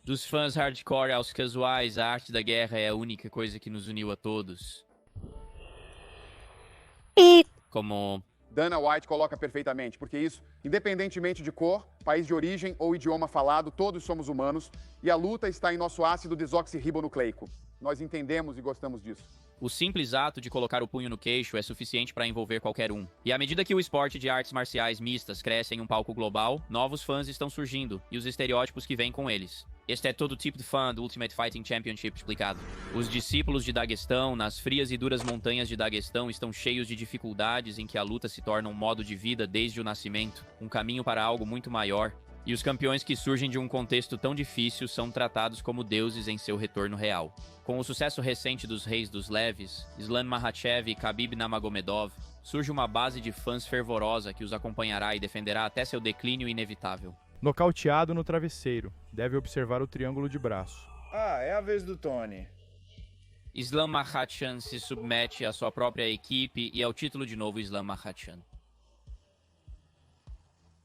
Dos fãs hardcore aos casuais, a arte da guerra é a única coisa que nos uniu a todos. Como... Dana White coloca perfeitamente, porque isso, independentemente de cor, país de origem ou idioma falado, todos somos humanos e a luta está em nosso ácido desoxirribonucleico. Nós entendemos e gostamos disso. O simples ato de colocar o punho no queixo é suficiente para envolver qualquer um. E à medida que o esporte de artes marciais mistas cresce em um palco global, novos fãs estão surgindo e os estereótipos que vêm com eles. Este é todo tipo de fã do Ultimate Fighting Championship explicado. Os discípulos de Daguestão, nas frias e duras montanhas de Daguestão, estão cheios de dificuldades em que a luta se torna um modo de vida desde o nascimento, um caminho para algo muito maior. E os campeões que surgem de um contexto tão difícil são tratados como deuses em seu retorno real. Com o sucesso recente dos reis dos leves, Islam Makhachev e Khabib Nurmagomedov, surge uma base de fãs fervorosa que os acompanhará e defenderá até seu declínio inevitável. Nocauteado no travesseiro. Deve observar o triângulo de braço. Ah, é a vez do Tony. Islam Makhachev se submete à sua própria equipe e ao título de novo Islam Makhachev.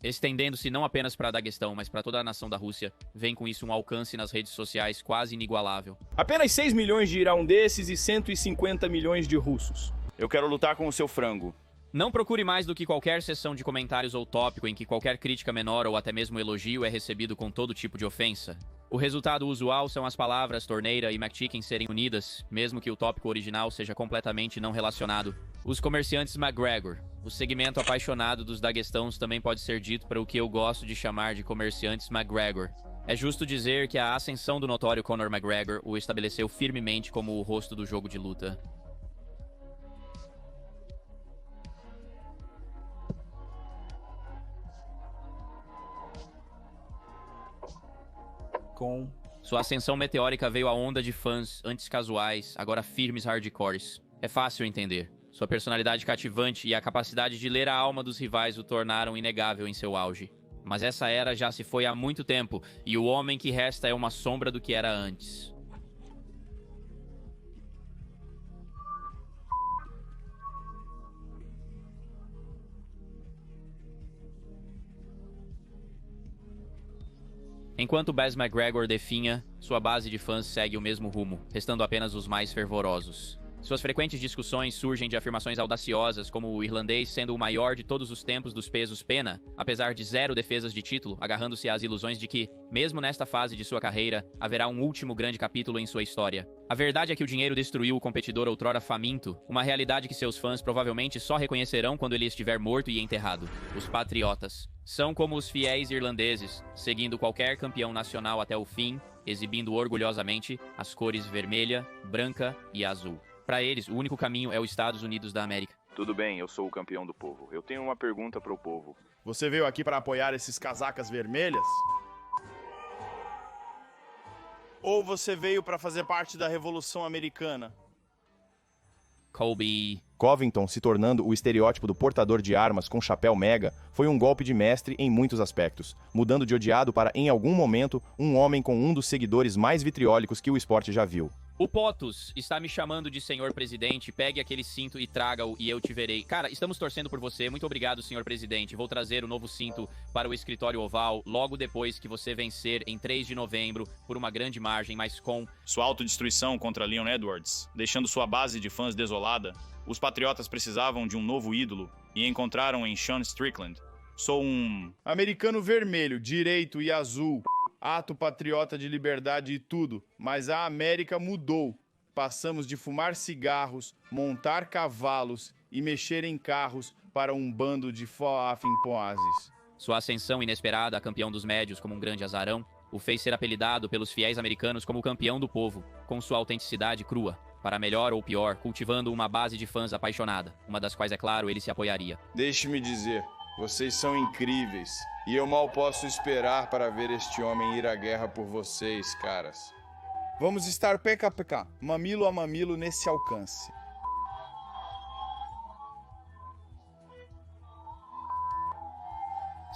Estendendo-se não apenas para Daguestão, mas para toda a nação da Rússia, vem com isso um alcance nas redes sociais quase inigualável. Apenas 6 milhões de irá um desses e 150 milhões de russos. Eu quero lutar com o seu frango. Não procure mais do que qualquer sessão de comentários ou tópico em que qualquer crítica menor ou até mesmo elogio é recebido com todo tipo de ofensa. O resultado usual são as palavras torneira e McChicken serem unidas, mesmo que o tópico original seja completamente não relacionado. Os comerciantes McGregor. O segmento apaixonado dos daguestãos também pode ser dito para o que eu gosto de chamar de comerciantes McGregor. É justo dizer que a ascensão do notório Conor McGregor o estabeleceu firmemente como o rosto do jogo de luta. Com sua ascensão meteórica veio a onda de fãs, antes casuais, agora firmes hardcores. É fácil entender. Sua personalidade cativante e a capacidade de ler a alma dos rivais o tornaram inegável em seu auge. Mas essa era já se foi há muito tempo, e o homem que resta é uma sombra do que era antes. Enquanto Baz McGregor definha, sua base de fãs segue o mesmo rumo, restando apenas os mais fervorosos. Suas frequentes discussões surgem de afirmações audaciosas, como o irlandês sendo o maior de todos os tempos dos pesos pena, apesar de 0 defesas de título, agarrando-se às ilusões de que, mesmo nesta fase de sua carreira, haverá um último grande capítulo em sua história. A verdade é que o dinheiro destruiu o competidor outrora faminto, uma realidade que seus fãs provavelmente só reconhecerão quando ele estiver morto e enterrado. Os patriotas. São como os fiéis irlandeses, seguindo qualquer campeão nacional até o fim, exibindo orgulhosamente as cores vermelha, branca e azul. Para eles, o único caminho é os Estados Unidos da América. Tudo bem, eu sou o campeão do povo. Eu tenho uma pergunta para o povo. Você veio aqui para apoiar esses casacas vermelhas? Ou você veio para fazer parte da Revolução Americana? Colby. Covington se tornando o estereótipo do portador de armas com chapéu mega foi um golpe de mestre em muitos aspectos, mudando de odiado para, em algum momento, um homem com um dos seguidores mais vitriólicos que o esporte já viu. O POTUS está me chamando de senhor presidente, pegue aquele cinto e traga-o e eu te verei. Cara, estamos torcendo por você, muito obrigado, senhor presidente. Vou trazer o novo cinto para o escritório oval logo depois que você vencer em 3 de novembro por uma grande margem, mas com sua autodestruição contra Leon Edwards, deixando sua base de fãs desolada. Os patriotas precisavam de um novo ídolo e encontraram em Sean Strickland. Sou um americano vermelho, direito e azul. Ato patriota de liberdade e tudo, mas a América mudou. Passamos de fumar cigarros, montar cavalos e mexer em carros para um bando de foafimpoazes. Sua ascensão inesperada a campeão dos médios como um grande azarão o fez ser apelidado pelos fiéis americanos como o campeão do povo, com sua autenticidade crua, para melhor ou pior, cultivando uma base de fãs apaixonada, uma das quais, é claro, ele se apoiaria. Deixe-me dizer, vocês são incríveis. E eu mal posso esperar para ver este homem ir à guerra por vocês, caras. Vamos estar PKPK, mamilo a mamilo nesse alcance.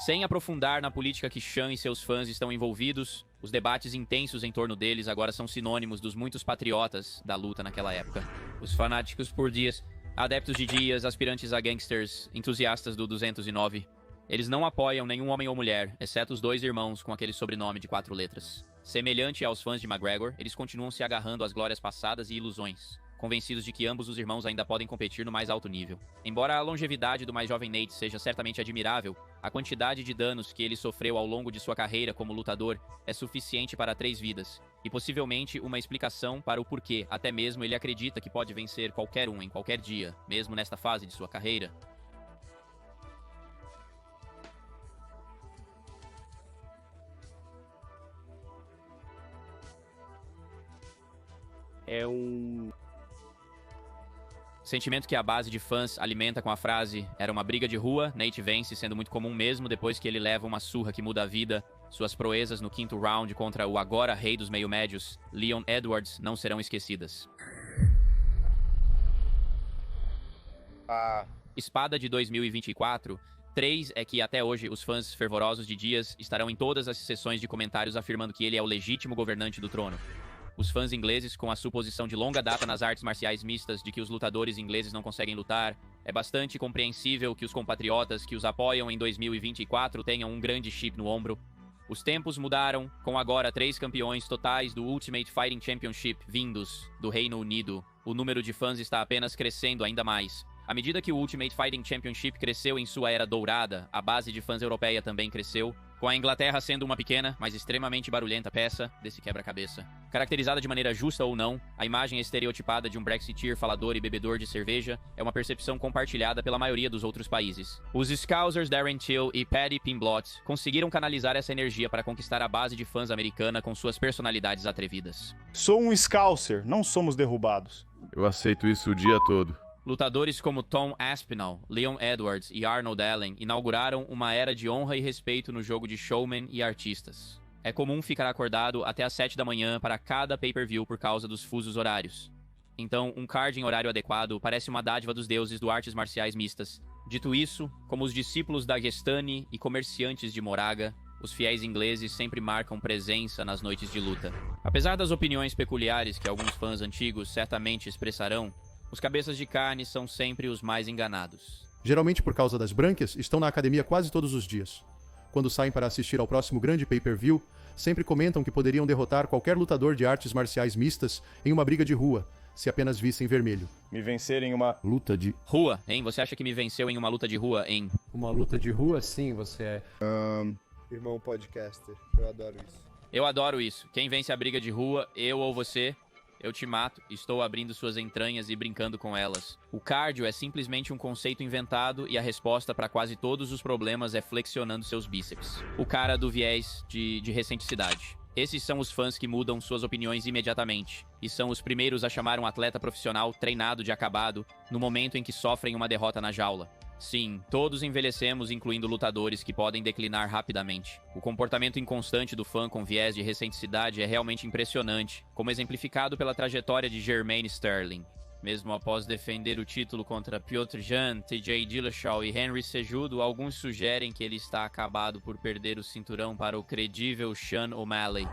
Sem aprofundar na política que Sean e seus fãs estão envolvidos, os debates intensos em torno deles agora são sinônimos dos muitos patriotas da luta naquela época. Os fanáticos por dias, adeptos de dias, aspirantes a gangsters, entusiastas do 209... Eles não apoiam nenhum homem ou mulher, exceto os 2 irmãos com aquele sobrenome de 4 letras. Semelhante aos fãs de McGregor, eles continuam se agarrando às glórias passadas e ilusões, convencidos de que ambos os irmãos ainda podem competir no mais alto nível. Embora a longevidade do mais jovem Nate seja certamente admirável, a quantidade de danos que ele sofreu ao longo de sua carreira como lutador é suficiente para 3 vidas, e possivelmente uma explicação para o porquê até mesmo ele acredita que pode vencer qualquer um em qualquer dia, mesmo nesta fase de sua carreira. Sentimento que a base de fãs alimenta com a frase "era uma briga de rua", Nate vence, sendo muito comum mesmo depois que ele leva uma surra que muda a vida. Suas proezas no 5º round contra o agora rei dos meio-médios, Leon Edwards, não serão esquecidas. Espada de 2024. 3 é que até hoje os fãs fervorosos de Diaz estarão em todas as sessões de comentários afirmando que ele é o legítimo governante do trono. Os fãs ingleses, com a suposição de longa data nas artes marciais mistas de que os lutadores ingleses não conseguem lutar, é bastante compreensível que os compatriotas que os apoiam em 2024 tenham um grande chip no ombro. Os tempos mudaram, com agora 3 campeões totais do Ultimate Fighting Championship vindos do Reino Unido. O número de fãs está apenas crescendo ainda mais. À medida que o Ultimate Fighting Championship cresceu em sua era dourada, a base de fãs europeia também cresceu, com a Inglaterra sendo uma pequena, mas extremamente barulhenta peça desse quebra-cabeça. Caracterizada de maneira justa ou não, a imagem estereotipada de um Brexiteer falador e bebedor de cerveja é uma percepção compartilhada pela maioria dos outros países. Os Scousers Darren Till e Paddy Pimblott conseguiram canalizar essa energia para conquistar a base de fãs americana com suas personalidades atrevidas. Sou um Scouser, não somos derrubados. Eu aceito isso o dia todo. Lutadores como Tom Aspinall, Leon Edwards e Arnold Allen inauguraram uma era de honra e respeito no jogo de showmen e artistas. É comum ficar acordado até às 7 da manhã para cada pay-per-view por causa dos fusos horários. Então, um card em horário adequado parece uma dádiva dos deuses do artes marciais mistas. Dito isso, como os discípulos da Gestani e comerciantes de Moraga, os fiéis ingleses sempre marcam presença nas noites de luta. Apesar das opiniões peculiares que alguns fãs antigos certamente expressarão, os cabeças de carne são sempre os mais enganados. Geralmente por causa das brânquias, estão na academia quase todos os dias. Quando saem para assistir ao próximo grande pay-per-view, sempre comentam que poderiam derrotar qualquer lutador de artes marciais mistas em uma briga de rua, se apenas vissem vermelho. Me vencer em uma Luta de Rua, hein? Você acha que me venceu em uma luta de rua, hein? Uma luta de rua, sim, você é. Irmão podcaster, eu adoro isso. Eu adoro isso. Quem vence a briga de rua, eu ou você, eu te mato, estou abrindo suas entranhas e brincando com elas. O cardio é simplesmente um conceito inventado e a resposta para quase todos os problemas é flexionando seus bíceps. O cara do viés de recenticidade. Esses são os fãs que mudam suas opiniões imediatamente, e são os primeiros a chamar um atleta profissional treinado de acabado no momento em que sofrem uma derrota na jaula. Sim, todos envelhecemos, incluindo lutadores que podem declinar rapidamente. O comportamento inconstante do fã com viés de recenticidade é realmente impressionante, como exemplificado pela trajetória de Jermaine Sterling. Mesmo após defender o título contra Petr Yan, TJ Dillashaw e Henry Cejudo, alguns sugerem que ele está acabado por perder o cinturão para o credível Sean O'Malley.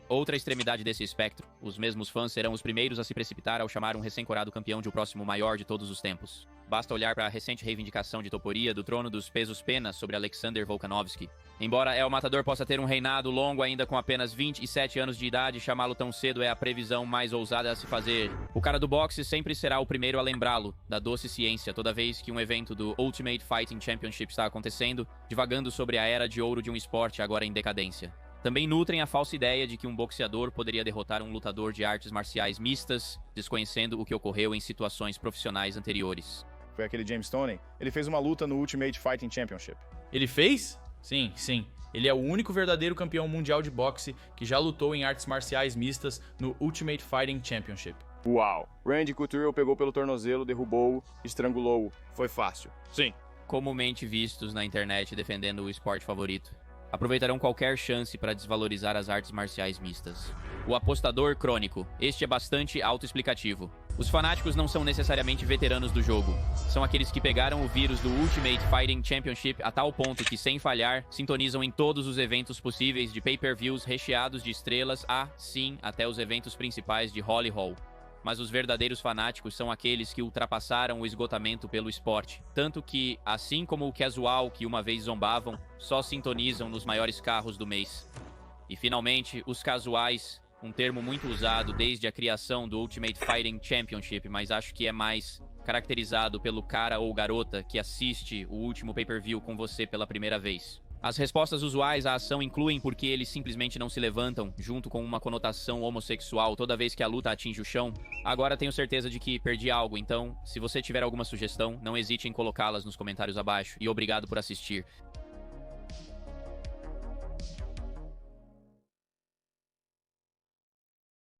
Outra extremidade desse espectro, os mesmos fãs serão os primeiros a se precipitar ao chamar um recém-corado campeão de o próximo maior de todos os tempos. Basta olhar para a recente reivindicação de Topuria do trono dos pesos pena sobre Alexander Volkanovski. Embora El Matador possa ter um reinado longo ainda com apenas 27 anos de idade, chamá-lo tão cedo é a previsão mais ousada a se fazer. O cara do boxe sempre será o primeiro a lembrá-lo da doce ciência toda vez que um evento do Ultimate Fighting Championship está acontecendo, divagando sobre a era de ouro de um esporte agora em decadência. Também nutrem a falsa ideia de que um boxeador poderia derrotar um lutador de artes marciais mistas, desconhecendo o que ocorreu em situações profissionais anteriores. Foi aquele James Toney. Ele fez uma luta no Ultimate Fighting Championship. Ele fez? Sim. Ele é o único verdadeiro campeão mundial de boxe que já lutou em artes marciais mistas no Ultimate Fighting Championship. Uau! Randy Couture o pegou pelo tornozelo, derrubou-o, estrangulou-o. Foi fácil. Sim. Comumente vistos na internet defendendo o esporte favorito. Aproveitarão qualquer chance para desvalorizar as artes marciais mistas. O apostador crônico. Este é bastante autoexplicativo. Os fanáticos não são necessariamente veteranos do jogo. São aqueles que pegaram o vírus do Ultimate Fighting Championship a tal ponto que, sem falhar, sintonizam em todos os eventos possíveis de pay-per-views recheados de estrelas, sim, até os eventos principais de Holly Hall. Mas os verdadeiros fanáticos são aqueles que ultrapassaram o esgotamento pelo esporte. Tanto que, assim como o casual que uma vez zombavam, só sintonizam nos maiores carros do mês. E, finalmente, os casuais, um termo muito usado desde a criação do Ultimate Fighting Championship, mas acho que é mais caracterizado pelo cara ou garota que assiste o último pay-per-view com você pela primeira vez. As respostas usuais à ação incluem porque eles simplesmente não se levantam, junto com uma conotação homossexual toda vez que a luta atinge o chão. Agora tenho certeza de que perdi algo, então, se você tiver alguma sugestão, não hesite em colocá-las nos comentários abaixo. E obrigado por assistir.